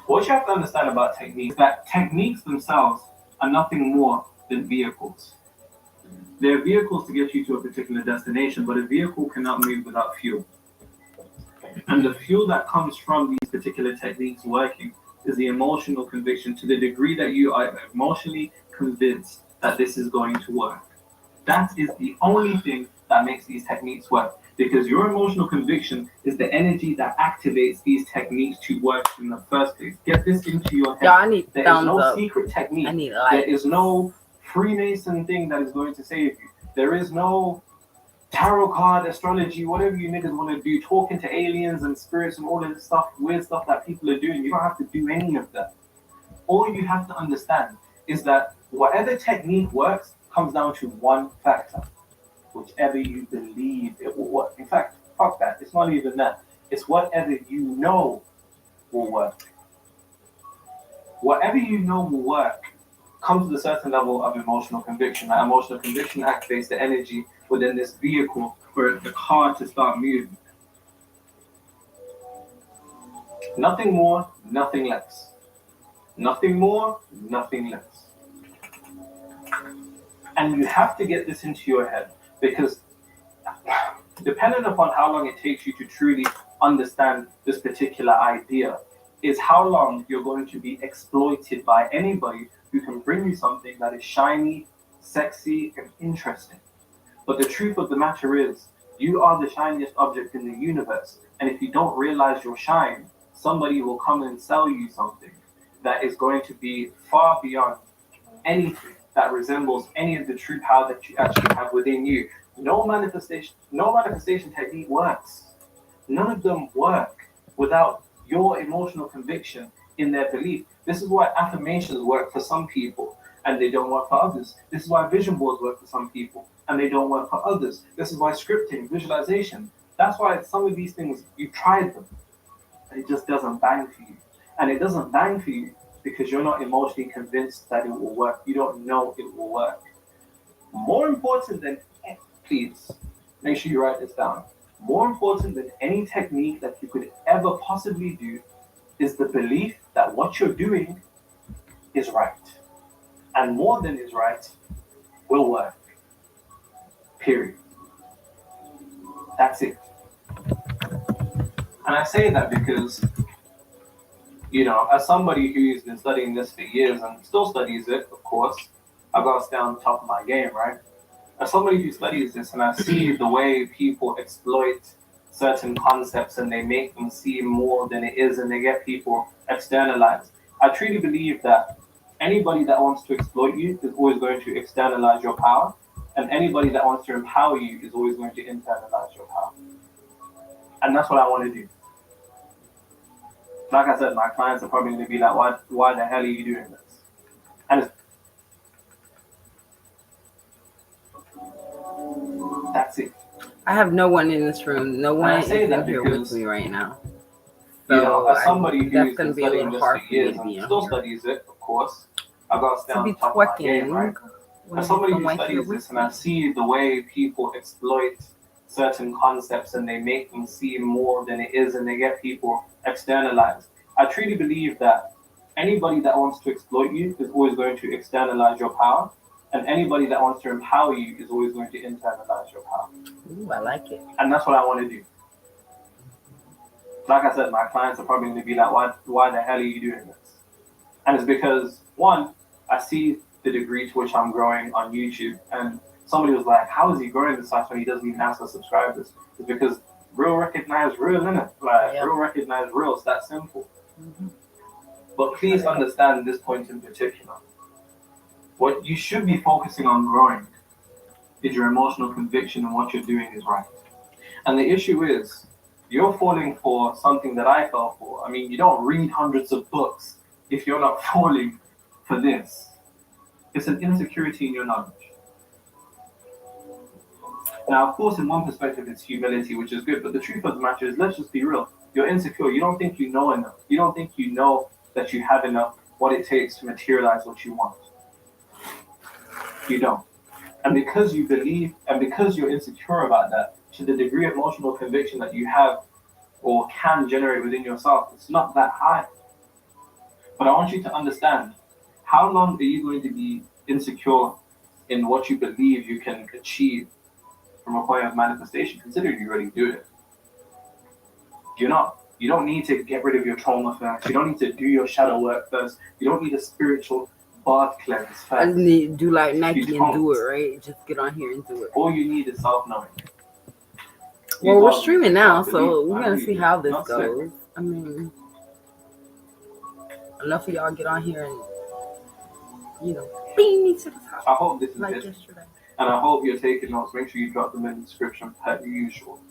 What you have to understand about techniques is that techniques themselves are nothing more than vehicles. They're vehicles to get you to a particular destination, but a vehicle cannot move without fuel. And the fuel that comes from these particular techniques working is the emotional conviction to the degree that you are emotionally convinced that this is going to work. That is the only thing that makes these techniques work. Because your emotional conviction is the energy that activates these techniques to work in the first place. Get this into your head. Y'all, I need There is thumbs no up. secret technique. I need There lights. is no Freemason thing that is going to save you. There is no tarot card, astrology, whatever you niggas want to do, talking to aliens and spirits and all of this stuff, weird stuff that people are doing. You don't have to do any of that. All you have to understand is that whatever technique works comes down to one factor. Whichever you believe it will work. In fact, fuck that. It's not even that. It's whatever you know will work. Whatever you know will work comes with a certain level of emotional conviction. That emotional conviction activates the energy within this vehicle for the car to start moving. Nothing more, nothing less. Nothing more, nothing less. And you have to get this into your head because depending upon how long it takes you to truly understand this particular idea is how long you're going to be exploited by anybody who can bring you something that is shiny, sexy, and interesting. But the truth of the matter is, you are the shiniest object in the universe. And if you don't realize your shine, somebody will come and sell you something that is going to be far beyond anything that resembles any of the true power that you actually have within you. No manifestation technique works. None of them work without your emotional conviction in their belief. This is why affirmations work for some people and they don't work for others. This is why vision boards work for some people and they don't work for others. This is why scripting, visualization, that's why some of these things, you tried them, and it just doesn't bang for you. And it doesn't bang for you because you're not emotionally convinced that it will work. You don't know it will work. More important than, please, make sure you write this down. More important than any technique that you could ever possibly do is the belief that what you're doing is right. And more than is right, will work. Period. That's it. And I say that because, as somebody who's been studying this for years and still studies it, of course, I've got to stay on top of my game, right? As somebody who studies this and I see the way people exploit certain concepts and they make them seem more than it is and they get people externalized, I truly believe that anybody that wants to exploit you is always going to externalize your power, and anybody that wants to empower you is always going to internalize your power. And that's what I want to do. Like I said, my clients are probably going to be like, why the hell are you doing this? And that's it. I have no one in this room. No one is in here with me right now. So as somebody who's that's been going to be a studying little this hard for for me years to be and on still here. studies it, of course, I've got to stay To be on top of my game, twerking right? when As somebody who someone here studies with this and I see the way people exploit certain concepts and they make them seem more than it is and they get people externalized, I truly believe that anybody that wants to exploit you is always going to externalize your power, and anybody that wants to empower you is always going to internalize your power. Ooh, I like it. And that's what I want to do. Like I said, my clients are probably going to be like, why the hell are you doing this? And it's because, one, I see the degree to which I'm growing on YouTube. And somebody was like, how is he growing this fast when he doesn't even ask for subscribers? It's because real recognize real, innit? Real recognize real. It's that simple. Mm-hmm. But please understand this point in particular. What you should be focusing on growing is your emotional conviction and what you're doing is right. And the issue is, you're falling for something that I fell for. I mean, you don't read hundreds of books if you're not falling for this. It's an insecurity in your knowledge. Now, of course, in one perspective, it's humility, which is good. But the truth of the matter is, let's just be real. You're insecure. You don't think you know enough. You don't think you know that you have enough, what it takes to materialize what you want. You don't. And because you believe, and because you're insecure about that, to the degree of emotional conviction that you have or can generate within yourself, it's not that high. But I want you to understand, how long are you going to be insecure in what you believe you can achieve from a point of manifestation, considering you already do it? You're not. You don't need to get rid of your trauma first. You don't need to do your shadow work first. You don't need a spiritual bath cleanse first. I need to do like Nike and do it, right? Just get on here and do it. All you need is self-knowing. Well, we're streaming now, so we're going to see how this goes. I mean, enough of y'all get on here and, beam me to the top. I hope this is like it. Yesterday. And I hope you're taking notes. Make sure you drop them in the description per usual.